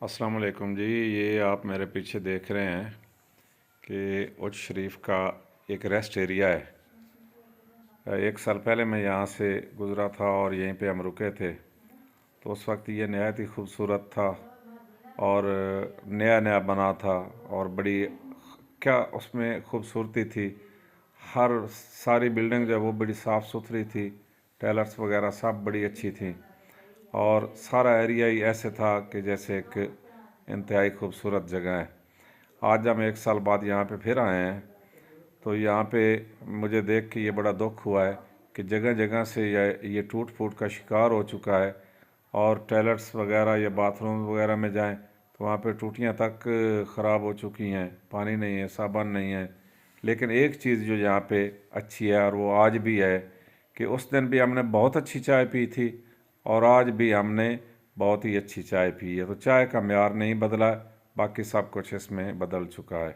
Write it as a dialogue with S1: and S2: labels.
S1: अस्सलाम वालेकुम जी। ये आप मेरे पीछे देख रहे हैं कि उच शरीफ का एक रेस्ट एरिया है। एक साल पहले मैं यहाँ से गुज़रा था और यहीं पे हम रुके थे। तो उस वक्त ये नहायत ही खूबसूरत था और नया नया बना था और बड़ी क्या उसमें खूबसूरती थी। हर सारी बिल्डिंग जो है वो बड़ी साफ़ सुथरी थी, टैलर्स वगैरह सब बड़ी अच्छी थी और सारा एरिया ही ऐसे था कि जैसे एक इंतहाई खूबसूरत जगह है। आज हम एक साल बाद यहाँ पे फिर आए हैं तो यहाँ पे मुझे देख के ये बड़ा दुख हुआ है कि जगह जगह से ये टूट फूट का शिकार हो चुका है और टॉयलेट्स वगैरह या बाथरूम वगैरह में जाएं तो वहाँ पे टूटियाँ तक ख़राब हो चुकी हैं, पानी नहीं है, साबुन नहीं है। लेकिन एक चीज़ जो यहाँ पे अच्छी है और वो आज भी है कि उस दिन भी हमने बहुत अच्छी चाय पी थी और आज भी हमने बहुत ही अच्छी चाय पी है। तो चाय का म्यार नहीं बदला, बाकी सब कुछ इसमें बदल चुका है।